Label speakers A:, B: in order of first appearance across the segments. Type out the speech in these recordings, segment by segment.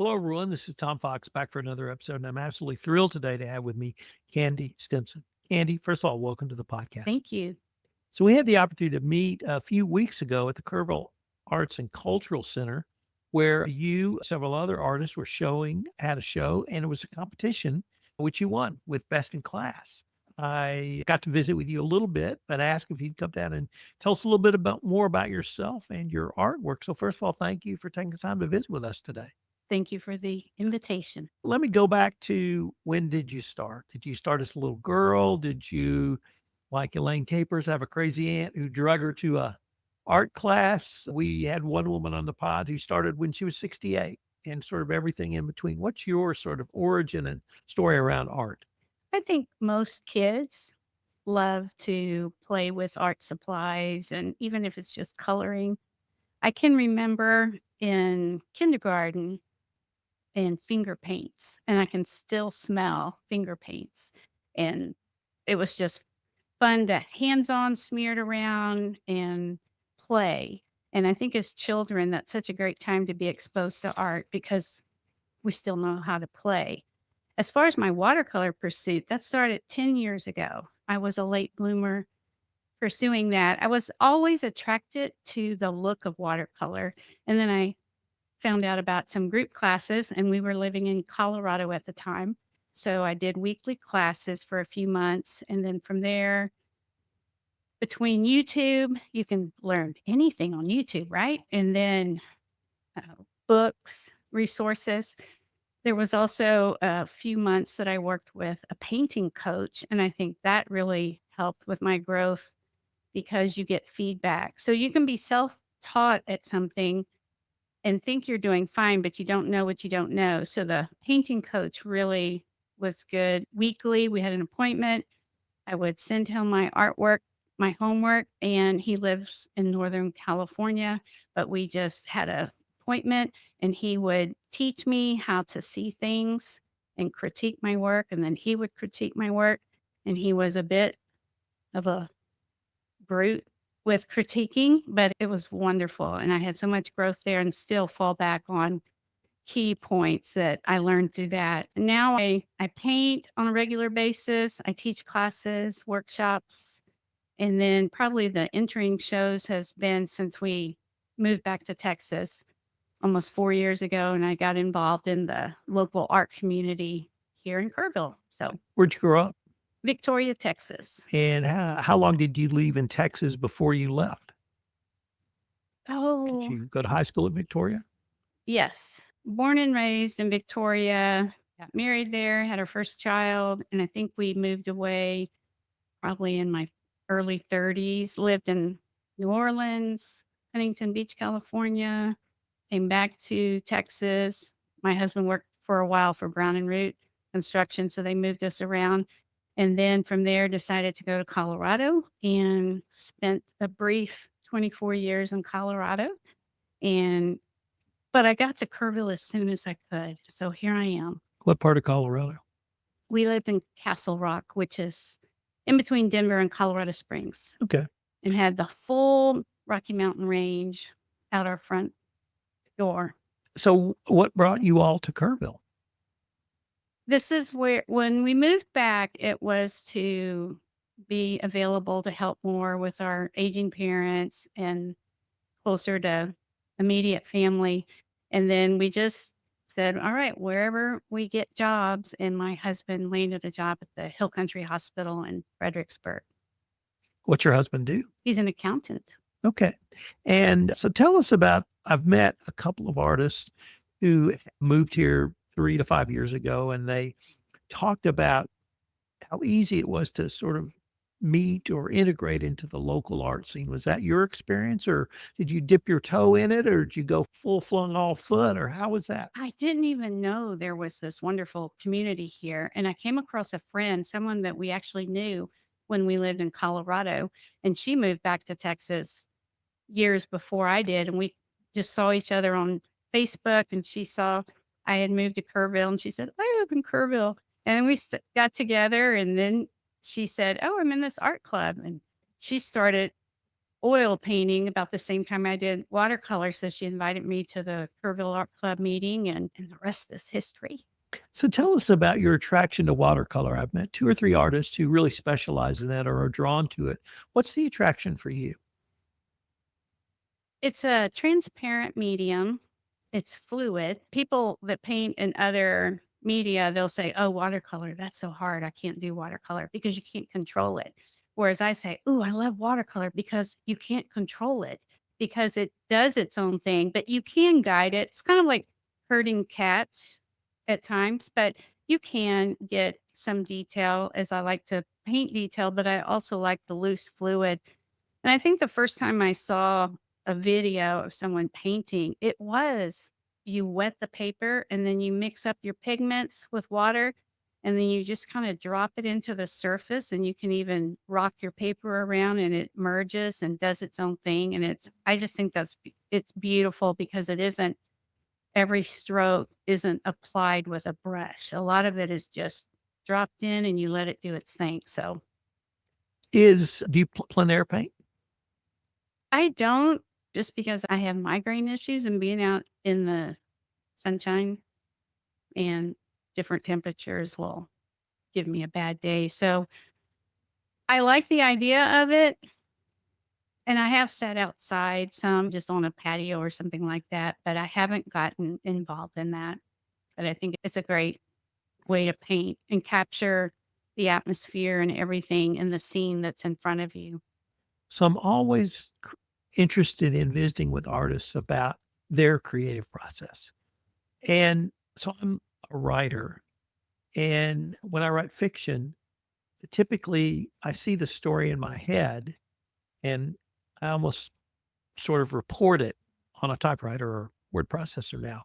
A: Hello, everyone. This is Tom Fox back for another episode, and I'm absolutely thrilled today to have with me Kandi Stimson. Kandi, first of all, welcome to the podcast.
B: Thank you.
A: So, we had the opportunity to meet a few weeks ago at the Kerrville Arts and Cultural Center, where you, several other artists, were had a show, and it was a competition which you won with Best in Class. I got to visit with you a little bit, but asked if you'd come down and tell us a little bit more about yourself and your artwork. So, first of all, thank you for taking the time to visit with us today.
B: Thank you for the invitation.
A: Let me go back to when did you start? Did you start as a little girl? Did you, like Elaine Capers, have a crazy aunt who drug her to a art class? We had one woman on the pod who started when she was 68 and sort of everything in between. What's your sort of origin and story around art?
B: I think most kids love to play with art supplies, and even if it's just coloring. I can remember in kindergarten and finger paints, and I can still smell finger paints. And it was just fun to hands on, smear it around, and play. And I think as children, that's such a great time to be exposed to art because we still know how to play. As far as my watercolor pursuit, that started 10 years ago. I was a late bloomer pursuing that. I was always attracted to the look of watercolor. And then I found out about some group classes, and we were living in Colorado at the time. So I did weekly classes for a few months. And then from there, between YouTube, you can learn anything on YouTube, right? And then books, resources. There was also a few months that I worked with a painting coach, and I think that really helped with my growth because you get feedback. So you can be self-taught at something and think you're doing fine, but you don't know what you don't know. So the painting coach really was good. Weekly, we had an appointment. I would send him my artwork, my homework, and he lives in Northern California, but we just had a appointment and he would teach me how to see things and critique my work, and then he would critique my work. And he was a bit of a brute with critiquing, but it was wonderful. And I had so much growth there and still fall back on key points that I learned through that. And now I paint on a regular basis. I teach classes, workshops, and then probably the entering shows has been since we moved back to Texas almost 4 years ago. And I got involved in the local art community here in Kerrville. So
A: Where'd you grow up?
B: Victoria, Texas.
A: And how long did you leave in Texas before you left? Did
B: Oh,
A: you go to high school at Victoria?
B: yes. Born and raised in Victoria, got married there, had our first child, and I think we moved away probably in my early 30s, lived in New Orleans, Huntington Beach, California, came back to Texas. My husband worked for a while for Brown and Root Construction, so they moved us around. And then from there, decided to go to Colorado and spent a brief 24 years in Colorado. And but I got to Kerrville as soon as I could. So here I am.
A: What part of Colorado?
B: We lived in Castle Rock, which is in between Denver and Colorado Springs,
A: Okay.
B: and had the full Rocky Mountain range out our front door.
A: So what brought you all to Kerrville?
B: This is where, when we moved back, it was to be available to help more with our aging parents and closer to immediate family. And then we just said, all right, wherever we get jobs. And my husband landed a job at the Hill Country Hospital in Fredericksburg.
A: What's your husband do?
B: He's an accountant.
A: Okay. And so tell us about, I've met a couple of artists who moved here 3 to 5 years ago, and they talked about how easy it was to sort of meet or integrate into the local art scene. Was that your experience, or did you dip your toe in it, or did you go full flung all foot, or how was that?
B: I didn't even know there was this wonderful community here. And I came across a friend, someone that we actually knew when we lived in Colorado. And she moved back to Texas years before I did. And we just saw each other on Facebook. And she saw I had moved to Kerrville. And she said, I live in Kerrville. And we got together. And then she said, oh, I'm in this art club. And she started oil painting about the same time I did watercolor. So she invited me to the Kerrville Art Club meeting, and the rest is history.
A: So tell us about your attraction to watercolor. I've met 2 or 3 artists who really specialize in that or are drawn to it. What's the attraction for you?
B: It's a transparent medium. It's fluid. People that paint in other media, they'll say, "Oh, watercolor, that's so hard. I can't do watercolor," because you can't control it. Whereas I say, "Ooh, I love watercolor because you can't control it because it does its own thing, but you can guide it." It's kind of like herding cats at times, but you can get some detail as I like to paint detail, but I also like the loose fluid. And I think the first time I saw a video of someone painting, it was you wet the paper and then you mix up your pigments with water and then you just kind of drop it into the surface and you can even rock your paper around and it merges and does its own thing. And I just think it's beautiful because it isn't every stroke isn't applied with a brush. A lot of it is just dropped in and you let it do its thing. So
A: Do you plein air paint?
B: I don't, just because I have migraine issues and being out in the sunshine and different temperatures will give me a bad day. So I like the idea of it. And I have sat outside some just on a patio or something like that, but I haven't gotten involved in that. But I think it's a great way to paint and capture the atmosphere and everything in the scene that's in front of you.
A: So I'm always interested in visiting with artists about their creative process. And so I'm a writer. And when I write fiction, typically I see the story in my head and I almost sort of report it on a typewriter or word processor now.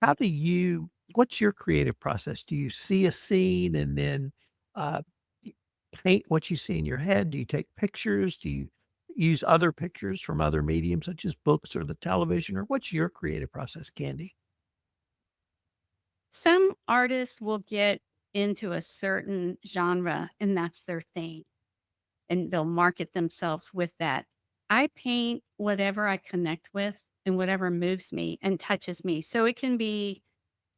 A: How do you, what's your creative process? Do you see a scene and then uh, y- paint what you see in your head? Do you take pictures? Do you use other pictures from other mediums such as books or the television? Or what's your creative process, Candy?
B: Some artists will get into a certain genre and that's their thing, and they'll market themselves with that. I paint whatever I connect with and whatever moves me and touches me. So it can be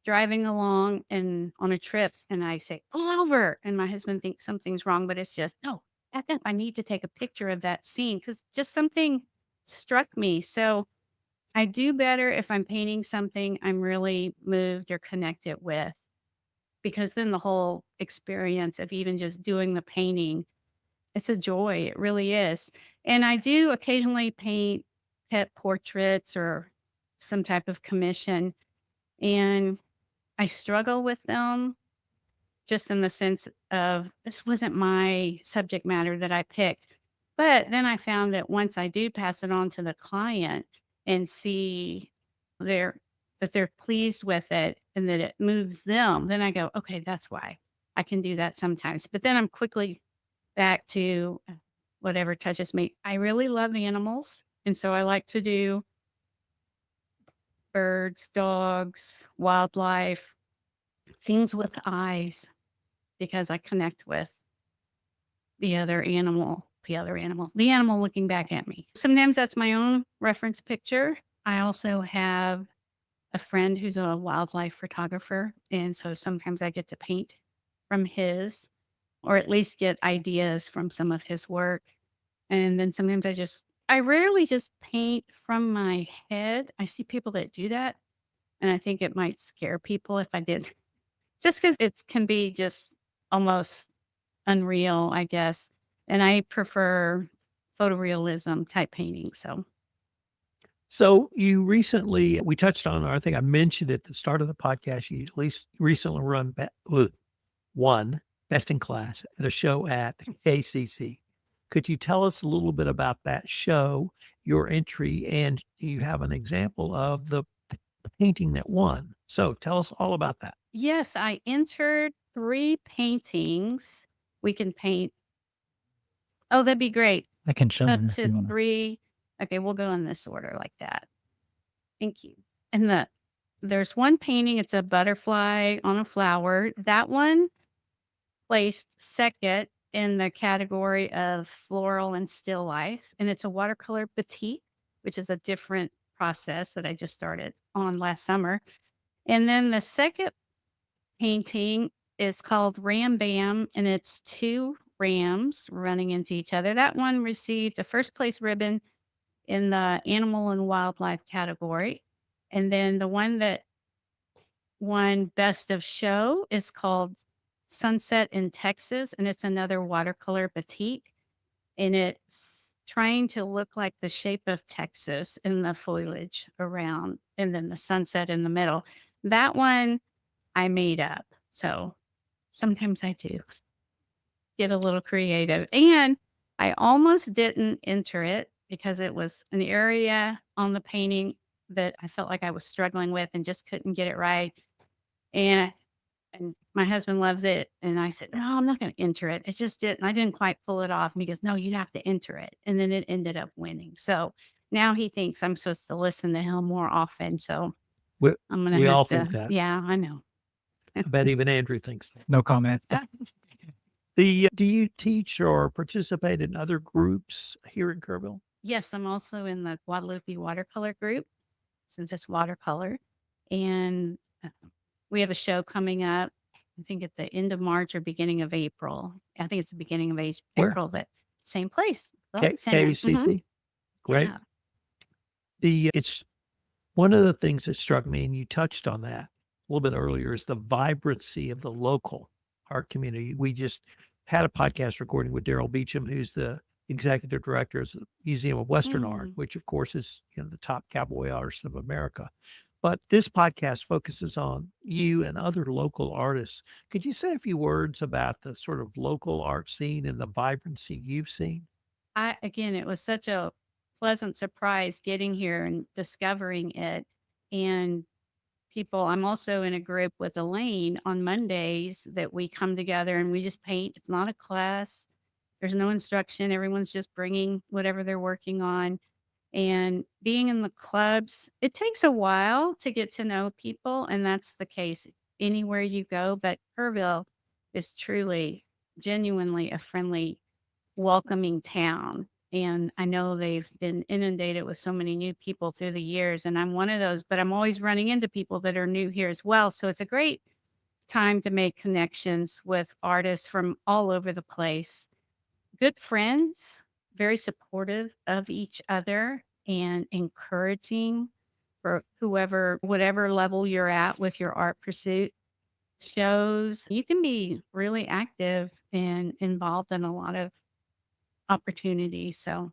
B: driving along and on a trip and I say, "Pull over." And my husband thinks something's wrong, but it's just, "No, back up. I need to take a picture of that scene because just something struck me." So I do better if I'm painting something I'm really moved or connected with, because then the whole experience of even just doing the painting, it's a joy. It really is. And I do occasionally paint pet portraits or some type of commission, and I struggle with them just in the sense of this wasn't my subject matter that I picked. But then I found that once I do pass it on to the client and see their that they're pleased with it and that it moves them, then I go, okay, that's why I can do that sometimes. But then I'm quickly back to whatever touches me. I really love animals. And so I like to do birds, dogs, wildlife, things with eyes because I connect with the animal looking back at me. Sometimes that's my own reference picture. I also have a friend who's a wildlife photographer, and so sometimes I get to paint from his or at least get ideas from some of his work. And then sometimes I rarely just paint from my head. I see people that do that, and I think it might scare people if I did, just because it can be just almost unreal, I guess, and I prefer photorealism type painting, so
A: So you recently, we touched on, I think I mentioned at the start of the podcast, you at least recently won Best in Class at a show at the KCC. Could you tell us a little bit about that show, your entry, and do you have an example of the painting that won? So tell us all about that.
B: yes, I entered 3 paintings. We can paint oh, that'd be great.
C: I can show
B: Up
C: them if
B: to
C: you wanna.
B: 3. Okay, we'll go in this order like that. Thank you. And there's one painting, it's a butterfly on a flower. That one placed 2nd in the category of floral and still life, and it's a watercolor batik, which is a different process that I just started on last summer. And then the second painting is called Ram Bam, and it's 2 rams running into each other. That one received a first place ribbon in the animal and wildlife category. And then the one that won best of show is called Sunset in Texas, and it's another watercolor batik, and it's trying to look like the shape of Texas in the foliage around, and then the sunset in the middle. That one I made up. So sometimes I do get a little creative. And I almost didn't enter it because it was an area on the painting that I felt like I was struggling with and just couldn't get it right. And my husband loves it. And I said, no, I'm not going to enter it. It just didn't. I didn't quite pull it off. And he goes, no, you have to enter it. And then it ended up winning. So now he thinks I'm supposed to listen to him more often. So
A: We,
B: I'm going to
A: we
B: have
A: all
B: to.
A: think that.
B: Yeah, I know.
A: I bet even Andrew thinks that.
C: No comment.
A: Do you teach or participate in other groups here in Kerrville?
B: Yes, I'm also in the Guadalupe watercolor group since it's watercolor. And we have a show coming up. I think at the end of March or beginning of April. I think it's the beginning of
A: Where?
B: April, but same place. the Art Center.
A: KVCC? Great.
B: Yeah.
A: It's one of the things that struck me, and you touched on that a little bit earlier, is the vibrancy of the local art community. We just had a podcast recording with Daryl Beecham, who's the executive director of the Museum of Western Art, which of course is the top cowboy artist of America. But this podcast focuses on you and other local artists. Could you say a few words about the sort of local art scene and the vibrancy you've seen?
B: Again, it was such a pleasant surprise getting here and discovering it. And I'm also in a group with Elaine on Mondays that we come together and we just paint. It's not a class. There's no instruction. Everyone's just bringing whatever they're working on. And being in the clubs, it takes a while to get to know people, and that's the case anywhere you go. But Kerrville is truly, genuinely a friendly, welcoming town. And I know they've been inundated with so many new people through the years, and I'm one of those, but I'm always running into people that are new here as well. So it's a great time to make connections with artists from all over the place. Good friends, very supportive of each other and encouraging for whatever level you're at with your art pursuit. Shows you can be really active and involved in a lot of opportunities. So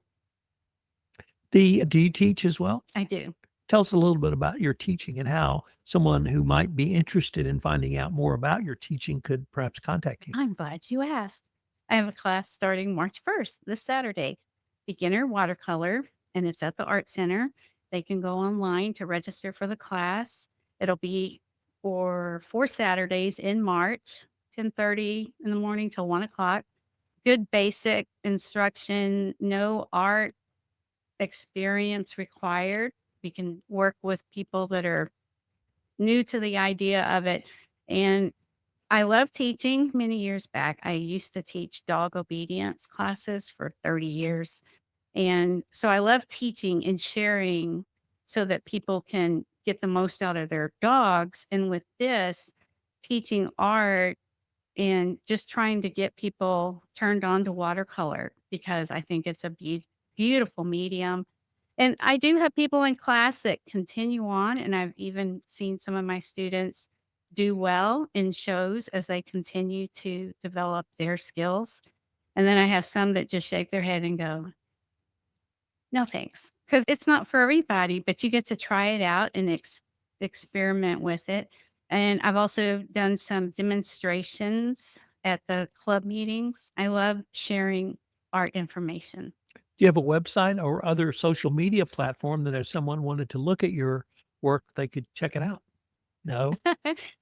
A: Do you teach as well?
B: I do.
A: Tell us a little bit about your teaching and how someone who might be interested in finding out more about your teaching could perhaps contact you.
B: I'm glad you asked. I have a class starting March 1st, this Saturday, beginner watercolor, and it's at the Art Center. They can go online to register for the class. It'll be for 4 Saturdays in March, 10:30 in the morning till 1 o'clock. Good basic instruction, no art experience required. We can work with people that are new to the idea of it. And I love teaching. Many years back, I used to teach dog obedience classes for 30 years. And so I love teaching and sharing so that people can get the most out of their dogs. And with this, teaching art and just trying to get people turned on to watercolor because I think it's a beautiful medium. And I do have people in class that continue on, and I've even seen some of my students do well in shows as they continue to develop their skills. And then I have some that just shake their head and go, no, thanks. Because it's not for everybody, but you get to try it out and experiment with it. And I've also done some demonstrations at the club meetings. I love sharing art information.
A: Do you have a website or other social media platform that if someone wanted to look at your work, they could check it out? No?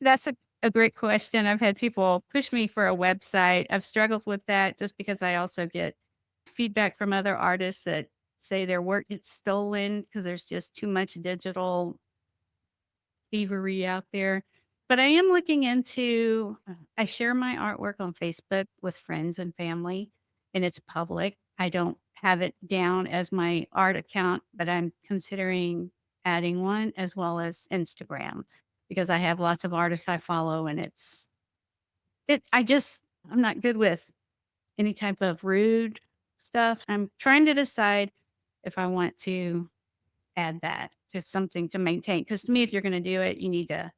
B: That's a great question. I've had people push me for a website. I've struggled with that just because I also get feedback from other artists that say their work gets stolen because there's just too much digital thievery out there. But I am looking into I share my artwork on Facebook with friends and family, and it's public. I don't have it down as my art account, but I'm considering adding one as well as Instagram because I have lots of artists I follow and I'm not good with any type of rude stuff. I'm trying to decide if I want to add that to something to maintain. Because to me, if you're going to do it, you need to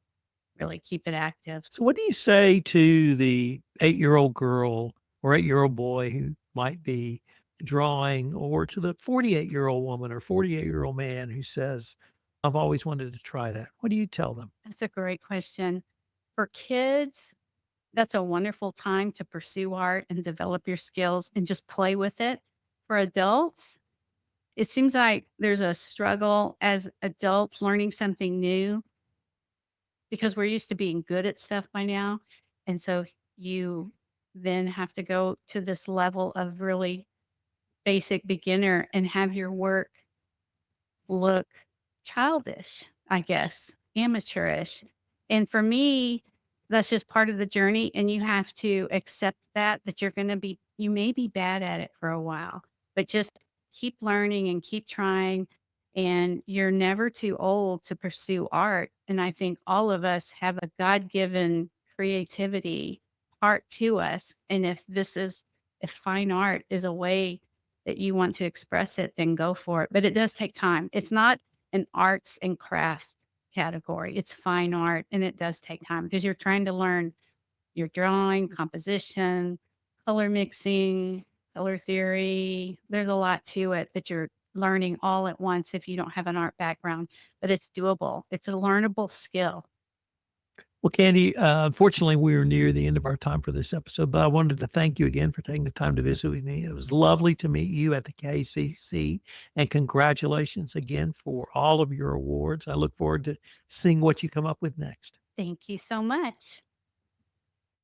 B: really keep it active.
A: So what do you say to the 8-year-old girl or 8-year-old boy who might be drawing, or to the 48-year-old woman or 48-year-old man who says, "I've always wanted to try that." What do you tell them?
B: That's a great question. For kids, that's a wonderful time to pursue art and develop your skills and just play with it. For adults, it seems like there's a struggle as adults learning something new because we're used to being good at stuff by now. And so you then have to go to this level of really basic beginner and have your work look childish, I guess, amateurish. And for me, that's just part of the journey. And you have to accept that you may be bad at it for a while, but just keep learning and keep trying. And you're never too old to pursue art. And I think all of us have a God given creativity part to us. And if fine art is a way that you want to express it, then go for it. But it does take time. It's not an arts and crafts category. It's fine art and it does take time because you're trying to learn your drawing, composition, color mixing, color theory. There's a lot to it that you're learning all at once if you don't have an art background, but it's doable. It's a learnable skill.
A: Well, Candy, unfortunately, we are near the end of our time for this episode, but I wanted to thank you again for taking the time to visit with me. It was lovely to meet you at the KCC, and congratulations again for all of your awards. I look forward to seeing what you come up with next.
B: Thank you so much.